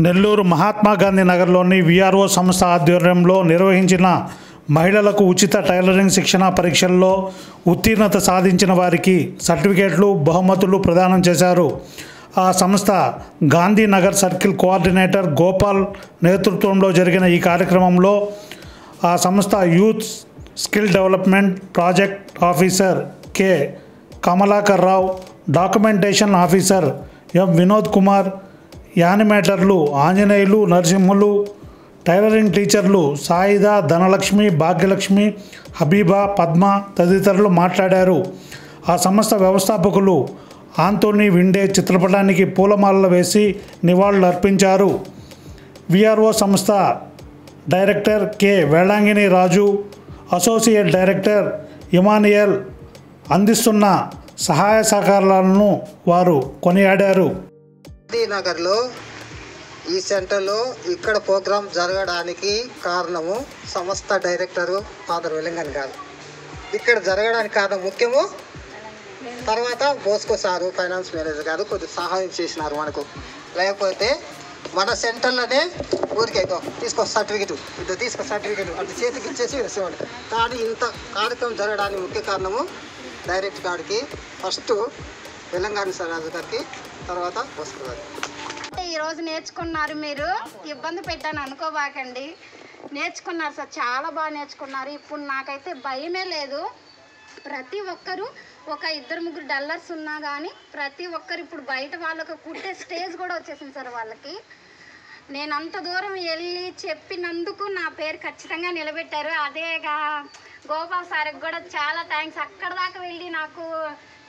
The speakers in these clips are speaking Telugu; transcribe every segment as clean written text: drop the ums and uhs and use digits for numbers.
నెల్లూరు మహాత్మా గాంధీ నగర్లోని విఆర్ఓ సంస్థ ఆధ్వర్యంలో నిర్వహించిన మహిళలకు ఉచిత టైలరింగ్ శిక్షణ పరీక్షల్లో ఉత్తీర్ణత సాధించిన వారికి సర్టిఫికేట్లు బహుమతులు ప్రదానం చేశారు. ఆ సంస్థ గాంధీనగర్ సర్కిల్ కోఆర్డినేటర్ గోపాల్ నేతృత్వంలో జరిగిన ఈ కార్యక్రమంలో ఆ సంస్థ youth skill development project officer K Kamalakar Rao, documentation officer M Vinod Kumar, యానిమేటర్లు ఆంజనేయులు, నరసింహులు, టైలరింగ్ టీచర్లు సాయిద, ధనలక్ష్మి, భాగ్యలక్ష్మి, హబీబా, పద్మ తదితరులు మాట్లాడారు. ఆ సంస్థ వ్యవస్థాపకులు ఆంటోనీ విండే చిత్రపటానికి పూలమాలలు వేసి నివాళులు అర్పించారు. విఆర్ఓ సంస్థ డైరెక్టర్ కె వేళాంగిని రాజు, అసోసియేట్ డైరెక్టర్ ఇమానియల్ అందిస్తున్న సహాయ సహకారాలను వారు కొనియాడారు. గాంధీనగర్లో ఈ సెంటర్లో ఇక్కడ ప్రోగ్రాం జరగడానికి కారణము సంస్థ డైరెక్టరు ఫాదర్ వెలంగన్ గారు. ఇక్కడ జరగడానికి కారణం ముఖ్యము. తర్వాత బోస్కో సారు ఫైనాన్స్ మేనేజర్ గారు కొద్దిగా సహాయం చేసినారు మనకు. లేకపోతే మన సెంటర్లోనే ఊరికే తీసుకో సర్టిఫికెట్ అది చేతికి ఇచ్చేసి వేసేవాడు. కానీ ఇంత కార్యక్రమం జరగడానికి ముఖ్య కారణము డైరెక్టర్ గారికి, ఫస్ట్ వెలంగాని రాజు గారికి, తర్వాత బోస్కో గారికి. ఈరోజు నేర్చుకున్నారు, మీరు ఇబ్బంది పెట్టాను అనుకోబాకండి. నేర్చుకున్నారు సార్, చాలా బాగా నేర్చుకున్నారు. ఇప్పుడు నాకైతే భయమే లేదు. ప్రతి ఒక్కరూ ఒక ఇద్దరు ముగ్గురు డల్లర్స్ ఉన్నా కానీ ప్రతి ఒక్కరు ఇప్పుడు బయట వాళ్ళకు కుట్టే స్టేజ్ కూడా వచ్చేసింది సార్ వాళ్ళకి. నేను అంత దూరం వెళ్ళి చెప్పినందుకు నా పేరు ఖచ్చితంగా నిలబెట్టారు. అదేగా గోపాల్ సార్కి కూడా చాలా థ్యాంక్స్. అక్కడ దాకా వెళ్ళి నాకు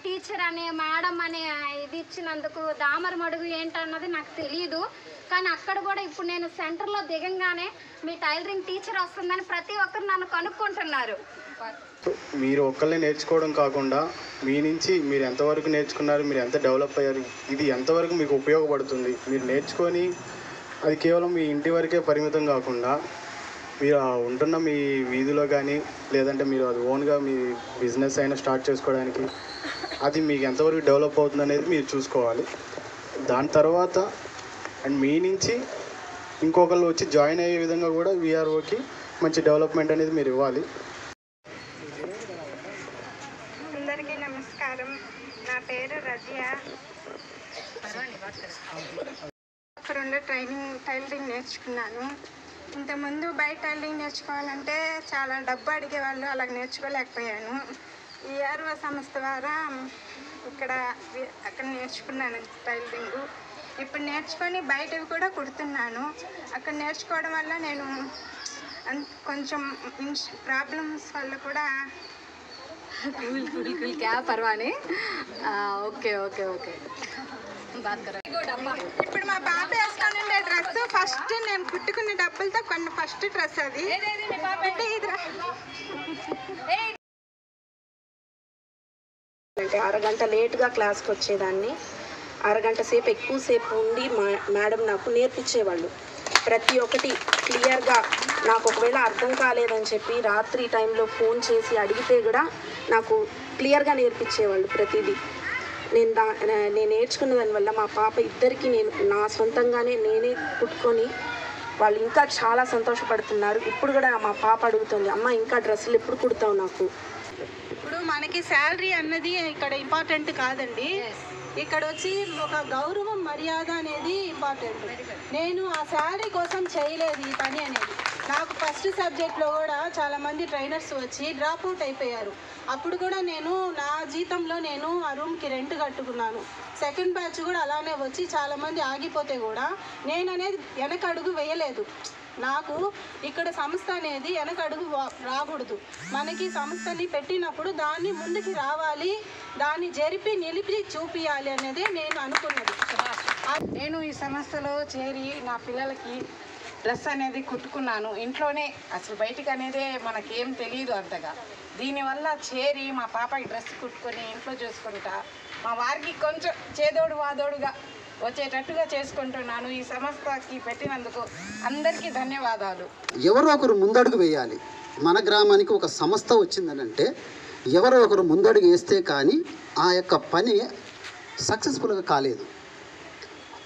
టీచర్ అనే మేడం అనే ఇది ఇచ్చినందుకు. దామర మడుగు ఏంటన్నది నాకు తెలియదు, కానీ అక్కడ కూడా ఇప్పుడు నేను సెంటర్లో దిగంగానే మీ టైలరింగ్ టీచర్ వస్తుందని ప్రతి ఒక్కరు నన్ను కనుక్కుంటున్నారు. మీరు ఒక్కళ్ళే నేర్చుకోవడం కాకుండా మీ నుంచి మీరు ఎంతవరకు నేర్చుకున్నారు, మీరు ఎంత డెవలప్ అయ్యారు, ఇది ఎంతవరకు మీకు ఉపయోగపడుతుంది, మీరు నేర్చుకొని అది కేవలం మీ ఇంటి వరకే పరిమితం కాకుండా మీరు ఉంటున్న మీ వీధిలో కానీ లేదంటే మీరు అది ఓన్గా మీ బిజినెస్ అయినా స్టార్ట్ చేసుకోవడానికి అది మీకు ఎంతవరకు డెవలప్ అవుతుంది అనేది మీరు చూసుకోవాలి. దాని తర్వాత అండ్ మీ నుంచి ఇంకొకళ్ళు వచ్చి జాయిన్ అయ్యే విధంగా కూడా విఆర్ఓకి మంచి డెవలప్మెంట్ అనేది మీరు ఇవ్వాలి. అందరికీ నమస్కారం. నా పేరు రజియా. అక్కడ టైలరింగ్ నేర్చుకున్నాను. ఇంతకుముందు బయట టైలరింగ్ నేర్చుకోవాలంటే చాలా డబ్బు అడిగేవాళ్ళు, అలా నేర్చుకోలేకపోయాను. ఈ ఆర్వ సంస్థ ద్వారా అక్కడ నేర్చుకున్నాను టైలరింగ్. ఇప్పుడు నేర్చుకొని బయటవి కూడా కుడుతున్నాను. అక్కడ నేర్చుకోవడం వల్ల నేను కొంచెం ప్రాబ్లమ్స్ వల్ల కూడా క్యా పర్వాని ఓకే ఓకే ఓకే ఇప్పుడు మా పాప వేసుకొని ఉండే డ్రెస్ ఫస్ట్ నేను కుట్టుకున్న డబ్బులతో కొన్ని ఫస్ట్ డ్రెస్ అది. అంటే అరగంట లేట్గా క్లాస్కి వచ్చేదాన్ని. అరగంట సేపు ఎక్కువసేపు ఉండి మేడం నాకు నేర్పించేవాళ్ళు. ప్రతి ఒక్కటి క్లియర్గా నాకు ఒకవేళ అర్థం కాలేదని చెప్పి రాత్రి టైంలో ఫోన్ చేసి అడిగితే కూడా నాకు క్లియర్గా నేర్పించేవాళ్ళు ప్రతిదీ. నేను నేర్చుకున్న దానివల్ల మా పాప ఇద్దరికి నేను నా సొంతంగానే నేనే కుట్టుకొని వాళ్ళు ఇంకా చాలా సంతోషపడుతున్నారు. ఇప్పుడు కూడా మా పాప అడుగుతుంది, అమ్మ ఇంకా డ్రెస్సులు ఎప్పుడు కుడతావు నాకు. ఇప్పుడు మనకి శాలరీ అన్నది ఇక్కడ ఇంపార్టెంట్ కాదండి. ఇక్కడ వచ్చి ఒక గౌరవం, మర్యాద అనేది ఇంపార్టెంట్. నేను ఆ శాలరీ కోసం చేయలేదు ఈ పని అనేది. నాకు ఫస్ట్ సబ్జెక్ట్లో కూడా చాలామంది ట్రైనర్స్ వచ్చి డ్రాప్ అవుట్ అయిపోయారు. అప్పుడు కూడా నేను నా జీతంలో నేను ఆ రూమ్కి రెంట్ కట్టుకున్నాను. సెకండ్ బ్యాచ్ కూడా అలానే వచ్చి చాలామంది ఆగిపోతే కూడా నేను అనేది వెనక అడుగు వేయలేదు. నాకు ఇక్కడ సంస్థ అనేది వెనక అడుగు రాకూడదు. మనకి సంస్థని పెట్టినప్పుడు దాన్ని ముందుకి రావాలి, దాన్ని జరిపి నిలిపి చూపించాలి అనేది నేను అనుకున్నది. నేను ఈ సంస్థలో చేరి నా పిల్లలకి డ్రెస్ అనేది కుట్టుకున్నాను ఇంట్లోనే. అసలు బయటికి అనేదే మనకేం తెలియదు అంతగా. దీనివల్ల చేరి మా పాపకి డ్రెస్ కుట్టుకొని ఇంట్లో చూసుకుంటా మా వారికి కొంచెం చేదోడు వాదోడుగా వచ్చేటట్టుగా చేసుకుంటున్నాను. ఈ సంస్థకి పెట్టినందుకు అందరికీ ధన్యవాదాలు. ఎవరో ఒకరు ముందడుగు వేయాలి. మన గ్రామానికి ఒక సంస్థ వచ్చిందనంటే ఎవరో ఒకరు ముందడుగు వేస్తే కానీ ఆ యొక్క పని సక్సెస్ఫుల్గా కాలేదు.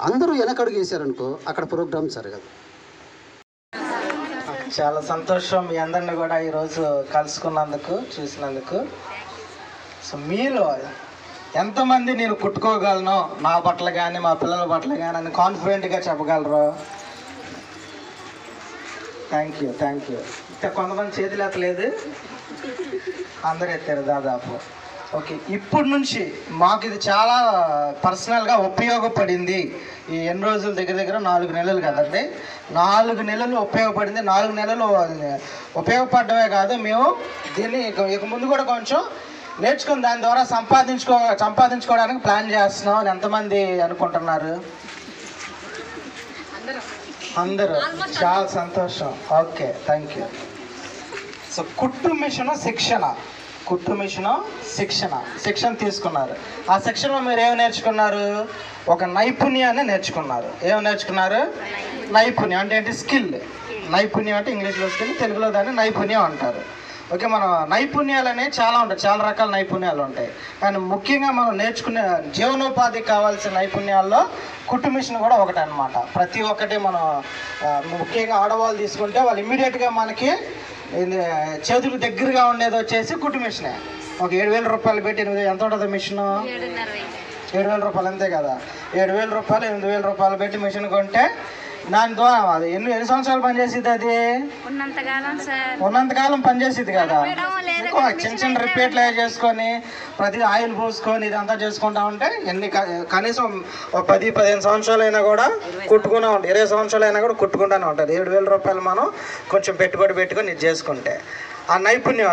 అందరూ వెనకడుగు వేసారనుకో అక్కడ ప్రోగ్రామ్ జరగదు. చాలా సంతోషం మీ అందరిని కూడా ఈరోజు కలుసుకున్నందుకు, చూసినందుకు. సో మీలో ఎంతమంది నేను కుట్టుకోగలను, నా బట్టలు కానీ మా పిల్లల బట్టలు కానీ అని కాన్ఫిడెంట్గా చెప్పగలరు? Thank you. ఇంకా కొంతమంది చేతులు ఎత్తలేదు, అందరు ఎత్తారు దాదాపు. ఓకే, ఇప్పటి నుంచి మాకు ఇది చాలా పర్సనల్గా ఉపయోగపడింది. ఈ ఎన్ని రోజులు దగ్గర 4 నెలలు కదండి, 4 నెలలు ఉపయోగపడింది. 4 నెలలు ఉపయోగపడమే కాదు, మేము దీన్ని ఇక ముందు కూడా కొంచెం నేర్చుకుని దాని ద్వారా సంపాదించుకోవడానికి ప్లాన్ చేస్తున్నాం అని ఎంతమంది అనుకుంటున్నారు? అందరూ. చాలా సంతోషం. Okay, thank you. సో కుట్టు మిషను శిక్షణ తీసుకున్నారు. ఆ శిక్షణలో మీరు ఏమి నేర్చుకున్నారు? ఒక నైపుణ్యాన్ని నేర్చుకున్నారు. ఏమి నేర్చుకున్నారు? నైపుణ్యం అంటే ఏంటి? స్కిల్. నైపుణ్యం అంటే ఇంగ్లీష్లో స్కిల్, తెలుగులో దాన్ని నైపుణ్యం అంటారు. ఓకే, మనం నైపుణ్యాలు అనేవి చాలా ఉంటాయి, చాలా రకాల నైపుణ్యాలు ఉంటాయి. కానీ ముఖ్యంగా మనం నేర్చుకునే జీవనోపాధికి కావాల్సిన నైపుణ్యాల్లో కుట్టు మిషన్ కూడా ఒకటి అనమాట. ప్రతి ఒక్కటి మనం ముఖ్యంగా ఆడవాళ్ళు తీసుకుంటే వాళ్ళు ఇమ్మీడియట్గా మనకి చేతులు దగ్గరగా ఉండేది వచ్చేసి కుట్టు మిషనే. ఒక 7,000 రూపాయలు పెట్టి ఎంత ఉంటుంది మిషను? 7,000 రూపాయలు, అంతే కదా. 7,000 రూపాయలు 8,000 రూపాయలు పెట్టి మిషన్ కొంటే దాని ద్వారా అది ఎన్ని సంవత్సరాలు పనిచేసిద్ది? అది ఉన్నంతకాలం పనిచేసిద్ది కదా. చిన్న రిపేట్లు చేసుకొని ప్రతి ఆయిల్ పోసుకొని ఇదంతా చేసుకుంటా ఉంటే కనీసం 10-15 సంవత్సరాలైనా కూడా కుట్టుకునే ఉంటుంది. 20 సంవత్సరాలైనా కూడా కుట్టుకుంటూనే ఉంటుంది. 7,000 రూపాయలు మనం కొంచెం పెట్టుకొని ఇది చేసుకుంటే ఆ నైపుణ్యం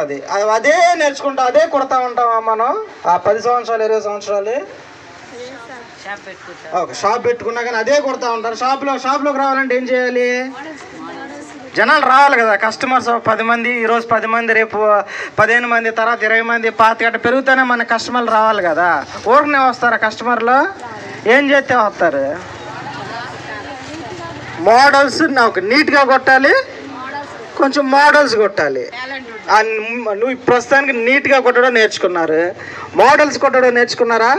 అదే నేర్చుకుంటా, అదే కుడతా ఉంటామా మనం ఆ 10 సంవత్సరాలు 20 సంవత్సరాలు. షాప్ పెట్టుకున్నా కానీ అదే కుడతా ఉంటారు. షాప్లోకి రావాలంటే ఏం చేయాలి? జనాలు రావాలి కదా, కస్టమర్స్ 10 మంది, ఈరోజు 10 మంది, రేపు 15 మంది, తర్వాత 20 మంది, 25 పెరుగుతూనే మన కస్టమర్లు రావాలి కదా. ఊరికనే వస్తారా కస్టమర్లు? ఏం చేస్తే వస్తారు? మోడల్స్ నాకు నీట్గా కొట్టాలి, కొంచెం మోడల్స్ కొట్టాలి. నువ్వు ప్రస్తుతానికి నీట్గా కొట్టడం నేర్చుకున్నారు, మోడల్స్ కొట్టడం నేర్చుకున్నారా?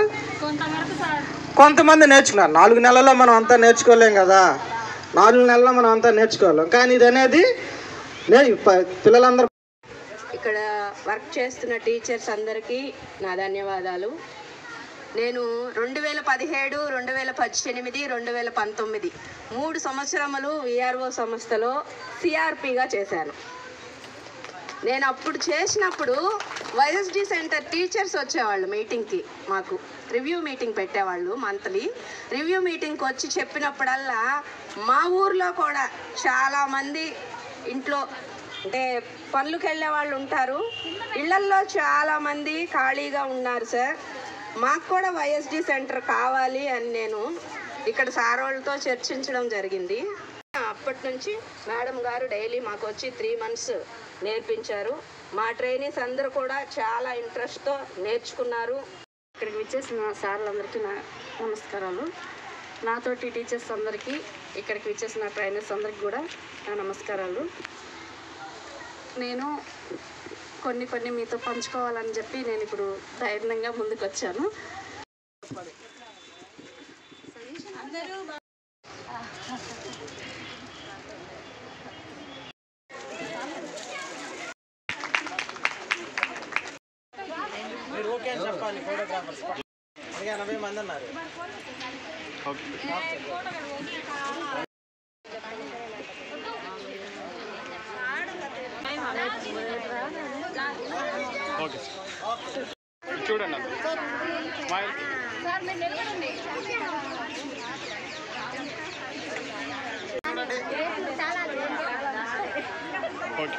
కొంతమంది నేర్చుకున్నారు. 4 నెలల్లో మనం అంతా నేర్చుకోలేం కదా, 4 నెలల్లో మనం అంతా నేర్చుకోలేం. కానీ ఇది అనేది పిల్లలందరూ ఇక్కడ వర్క్ చేస్తున్న టీచర్స్ అందరికీ నా ధన్యవాదాలు. నేను 2017, 2018, 2019 3 సంవత్సరములు విఆర్ఓ సంస్థలో సిఆర్పిగా చేశాను. నేను అప్పుడు చేసినప్పుడు వైఎస్డి సెంటర్ టీచర్స్ వచ్చేవాళ్ళు మీటింగ్కి, మాకు రివ్యూ మీటింగ్ పెట్టేవాళ్ళు. మంత్లీ రివ్యూ మీటింగ్కి వచ్చి చెప్పినప్పుడల్లా మా ఊర్లో కూడా చాలామంది ఇంట్లో అంటే పనులకు వెళ్ళే వాళ్ళు ఉంటారు, ఇళ్లల్లో చాలామంది ఖాళీగా ఉన్నారు సార్, మాకు కూడా వైఎస్డి సెంటర్ కావాలి అని నేను ఇక్కడ సార్ వాళ్ళతో చర్చించడం జరిగింది. అప్పటి నుంచి మేడం గారు డైలీ మాకు వచ్చి 3 months నేర్పించారు. మా ట్రైనీస్ అందరూ కూడా చాలా ఇంట్రెస్ట్తో నేర్చుకున్నారు. ఇక్కడికి విచ్చేసిన సార్లందరికీ నా నమస్కారాలు. నాతోటి టీచర్స్ అందరికీ, ఇక్కడికి విచ్చేసిన ట్రైనర్స్ అందరికీ కూడా నా నమస్కారాలు. నేను కొన్ని మీతో పంచుకోవాలని చెప్పి నేను ఇప్పుడు ధైర్యంగా ముందుకు వచ్చాను. మీరు ఓకే అని చెప్పాలి. ఫోటోగ్రాఫర్స్ 80 మంది ఉన్నారు. చూడండి ఓకే.